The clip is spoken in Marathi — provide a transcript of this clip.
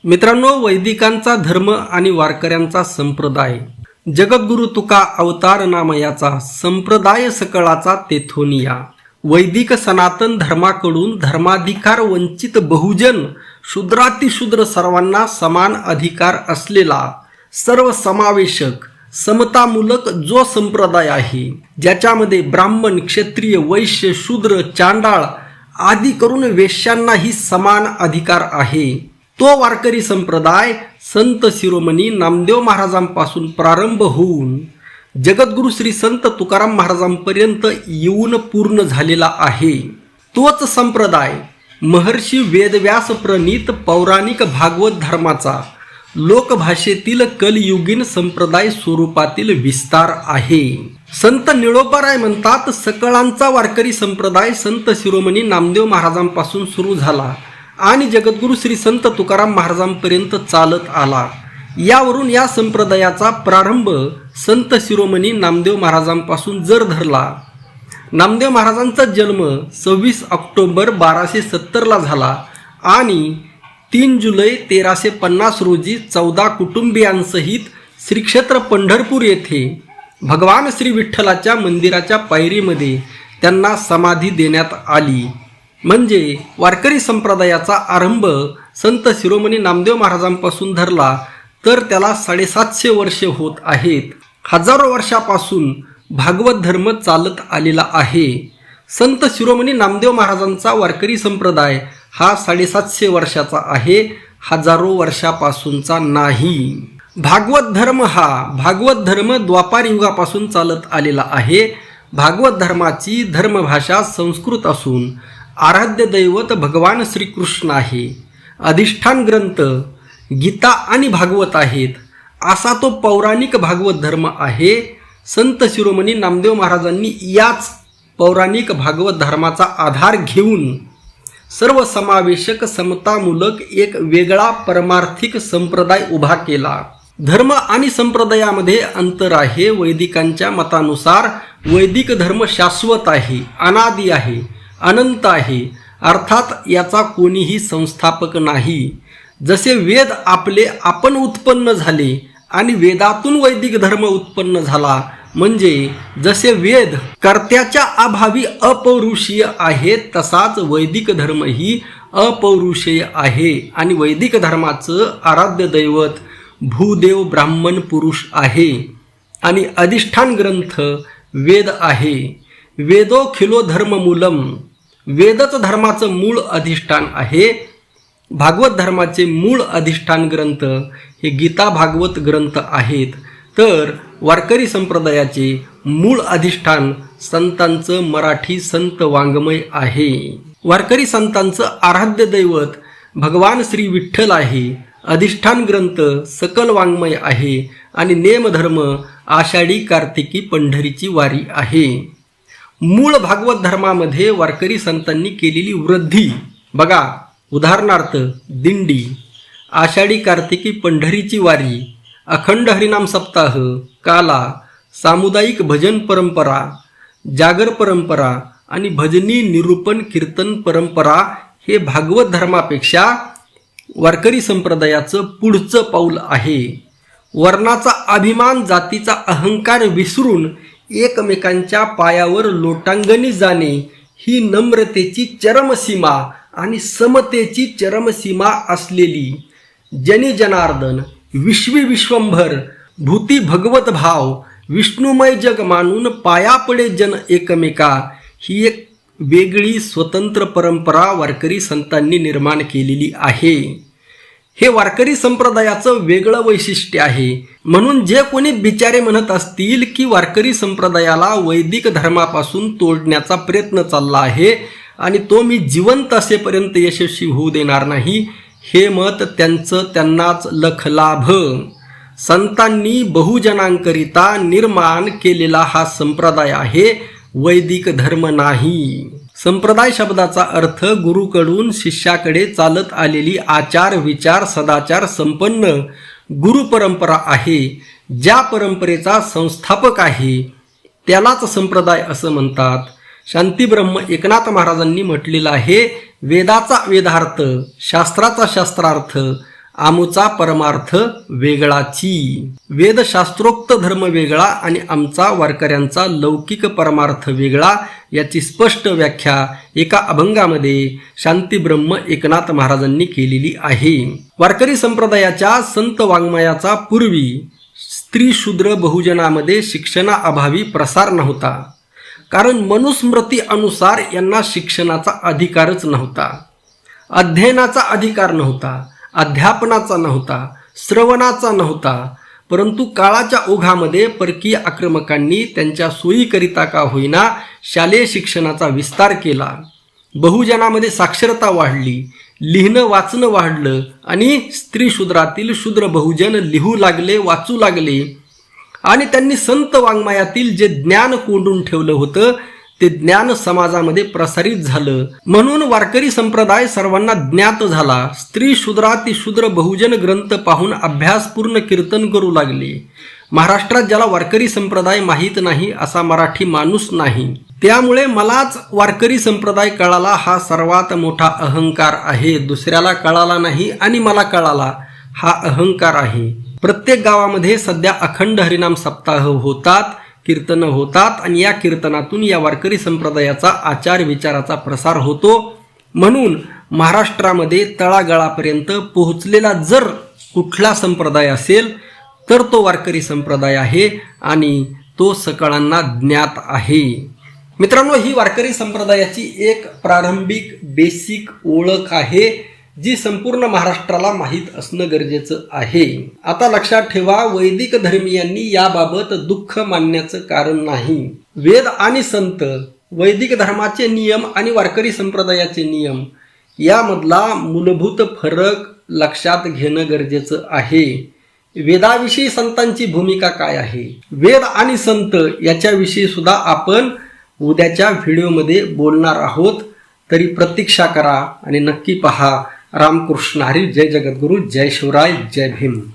मित्रांनो, वैदिकांचा धर्म आणि वारकऱ्यांचा संप्रदाय. जगद्गुरु तुका अवतार नामयाचा संप्रदाय सकळाचा तेथोनिया. वैदिक सनातन धर्माकडून धर्माधिकार वंचित बहुजन शूद्रातिशूद्र सर्वांना समान अधिकार असलेला सर्वसमावेशक समतामूलक जो संप्रदाय आहे, ज्याच्यामध्ये ब्राह्मण, क्षत्रिय, वैश्य, शूद्र, चांडाळ आदी करून वेश्यांनाही समान अधिकार आहे, तो वारकरी संप्रदाय संत शिरोमणी नामदेव महाराजांपासून प्रारंभ होऊन जगद्गुरु श्री संत तुकाराम महाराजांपर्यंत येऊन पूर्ण झालेला आहे. तोच संप्रदाय महर्षी वेदव्यास प्रणीत पौराणिक भागवत धर्माचा लोकभाषेतील कलयुगीन संप्रदाय स्वरूपातील विस्तार आहे. संत निळोबाराय म्हणतात, सकळांचा वारकरी संप्रदाय संत शिरोमणी नामदेव महाराजांपासून सुरू झाला आणि जगद्गुरु श्री संत तुकाराम महाराजांपर्यंत चालत आला. यावरून या संप्रदायाचा प्रारंभ संत शिरोमणी नामदेव महाराजांपासून जर धरला. नामदेव महाराजांचा जन्म 26 ऑक्टोबर 1270 झाला आणि 3 जुलै 1350 रोजी 14 कुटुंबियांसहित श्री क्षेत्र पंढरपूर येथे भगवान श्री विठ्ठलाच्या मंदिराच्या पायरीमध्ये त्यांना समाधी देण्यात आली. म्हणजे वारकरी संप्रदायाचा आरंभ संत शिरोमणी नामदेव महाराजांपासून धरला तर त्याला 750 वर्षे होत आहेत. हजारो वर्षापासून भागवत धर्म चालत आलेला आहे. संत शिरोमणी नामदेव महाराजांचा वारकरी संप्रदाय हा 750 वर्षाचा आहे, हजारो वर्षापासूनचा नाही. भागवत धर्म द्वापार युगापासून चालत आलेला आहे. भागवत धर्माची धर्मभाषा संस्कृत असून आराध्य दैवत भगवान श्रीकृष्ण आहे. अधिष्ठान ग्रंथ गीता आणि भागवत आहेत. असा तो पौराणिक भागवत धर्म आहे. संत शिरोमणी नामदेव महाराजांनी याच पौराणिक भागवत धर्माचा आधार घेऊन सर्वसमावेशक समतामूलक एक वेगळा परमार्थिक संप्रदाय उभा केला. धर्म आणि संप्रदायामध्ये अंतर आहे. वैदिकांच्या मतानुसार वैदिक धर्म शाश्वत आहे, अनादी आहे, अनंत आहे, अर्थात याचा कोणीही संस्थापक नाही. जसे वेद आपले आपण उत्पन्न झाले आणि वेदातून वैदिक धर्म उत्पन्न झाला, म्हणजे जसे वेद कर्त्याच्या अभावी अपौरुषीय आहे, तसाच वैदिक धर्म ही अपौरुषेय आहे आणि वैदिक धर्माचं आराध्य दैवत भूदेव ब्राह्मण पुरुष आहे आणि अधिष्ठान ग्रंथ वेद आहे. वेदोखिलो धर्ममूलम, वेदच धर्माचं मूळ अधिष्ठान आहे. भागवत धर्माचे मूळ अधिष्ठान ग्रंथ हे गीता भागवत ग्रंथ आहेत. तर वारकरी संप्रदायाचे मूळ अधिष्ठान संतांचं मराठी संत वाङ्मय आहे. वारकरी संतांचं आराध्य दैवत भगवान श्री विठ्ठल आहे. अधिष्ठान ग्रंथ सकल वाङ्मय आहे आणि नेमधर्म आषाढी कार्तिकी पंढरीची वारी आहे. मूळ भागवत धर्मामध्ये वारकरी संतांनी केलेली वृद्धी बघा. उदाहरणार्थ दिंडी, आषाढी कार्तिकी पंढरीची वारी, अखंड हरिनाम सप्ताह, काला, सामुदायिक भजन परंपरा, जागर परंपरा आणि भजनी निरूपण कीर्तन परंपरा हे भागवत धर्मापेक्षा वारकरी संप्रदायाचं पुढचं पाऊल आहे. वर्णाचा अभिमान, जातीचा अहंकार विसरून एकमेकांच्या पायावर लोटांगणी जाणे ही नम्रतेची चरमसीमा आणि समतेची चरमसीमा असलेली जनी जनार्दन विश्वी विश्वंभर भूती भगवत भाव विष्णुमय जग मानून पाया पडे जन एकमेका ही एक वेगळी स्वतंत्र परंपरा वारकरी संतांनी निर्माण केलेली आहे. हे वारकरी संप्रदायाचं वेगळं वैशिष्ट्य आहे. म्हणून जे कोणी बिचारे म्हणत असतील की वारकरी संप्रदायाला वैदिक धर्मापासून तोडण्याचा प्रयत्न चालला आहे आणि तो मी जिवंत असेपर्यंत यशस्वी होऊ देणार नाही, हे मत त्यांचं त्यांनाच लखलाभ. संतांनी बहुजनांकरिता निर्माण केलेला हा संप्रदाय आहे, वैदिक धर्म नाही. संप्रदाय शब्दाचा अर्थ गुरुकडून शिष्याकडे चालत आलेली आचार विचार सदाचार संपन्न गुरु परंपरा आहे. ज्या परंपरेचा संस्थापक आहे त्यालाच संप्रदाय असं म्हणतात. शांतीब्रह्म एकनाथ महाराजांनी म्हटलेलं आहे, वेदाचा वेदार्थ, शास्त्राचा शास्त्रार्थ आमुचा परमार्थ वेगळाची. वेदशास्त्रोक्त धर्म वेगळा आणि आमचा वारकऱ्यांचा लौकिक परमार्थ वेगळा याची स्पष्ट व्याख्या एका अभंगामध्ये शांतीब्रह्म एकनाथ महाराजांनी केलेली आहे. वारकरी संप्रदायाच्या संत वाङ्मयाचा पूर्वी स्त्री शूद्र बहुजनामध्ये शिक्षणाअभावी प्रसार नव्हता. कारण मनुस्मृती अनुसार यांना शिक्षणाचा अधिकारच नव्हता, अध्ययनाचा अधिकार नव्हता, अध्यापनाचा नव्हता, श्रवणाचा नव्हता. परंतु काळाच्या ओघामध्ये परकीय आक्रमकांनी त्यांच्या सोयीकरिता का होईना शालेय शिक्षणाचा विस्तार केला. बहुजनामध्ये साक्षरता वाढली, लिहिणं वाचणं वाढलं आणि स्त्री शूद्रातील शूद्र बहुजन लिहू लागले, वाचू लागले आणि त्यांनी संत वाङ्मयातील जे ज्ञान कोंडून ठेवलं होतं ते ज्ञान समाजामध्ये प्रसारित झालं. म्हणून वारकरी संप्रदाय सर्वांना ज्ञात झाला. स्त्री शूद्राती शूद्र बहुजन ग्रंथ पाहून अभ्यासपूर्ण कीर्तन करू लागले. महाराष्ट्रात ज्याला वारकरी संप्रदाय माहीत नाही असा मराठी माणूस नाही. त्यामुळे मलाच वारकरी संप्रदाय कळाला हा सर्वात मोठा अहंकार आहे. दुसऱ्याला कळाला नाही आणि मला कळाला हा अहंकार आहे. प्रत्येक गावामध्ये सध्या अखंड हरिनाम सप्ताह होतात, कीर्तनं होतात आणि या कीर्तनातून या वारकरी संप्रदायाचा आचार विचाराचा प्रसार होतो. म्हणून महाराष्ट्रामध्ये तळागाळापर्यंत पोहोचलेला जर कुठला संप्रदाय असेल तर तो वारकरी संप्रदाय आहे आणि तो सकळांना ज्ञात आहे. मित्रांनो, ही वारकरी संप्रदायाची एक प्रारंभिक बेसिक ओळख आहे जी संपूर्ण महाराष्ट्राला माहीत असणं गरजेचं आहे. आता लक्षात ठेवा, वैदिक धर्मीयांनी याबाबत दुःख मानण्याचं कारण नाही. वेद आणि संत, वैदिक धर्माचे नियम आणि वारकरी संप्रदायाचे नियम यामधला मूलभूत फरक लक्षात घेणं गरजेचं आहे. वेदाविषयी संतांची भूमिका काय आहे, वेद आणि संत याच्याविषयी सुद्धा आपण उद्याच्या व्हिडिओमध्ये बोलणार आहोत. तरी प्रतीक्षा करा आणि नक्की पहा. रामकृष्ण हरी. जय जगद्गुरु. जय शिवराय. जय भीम.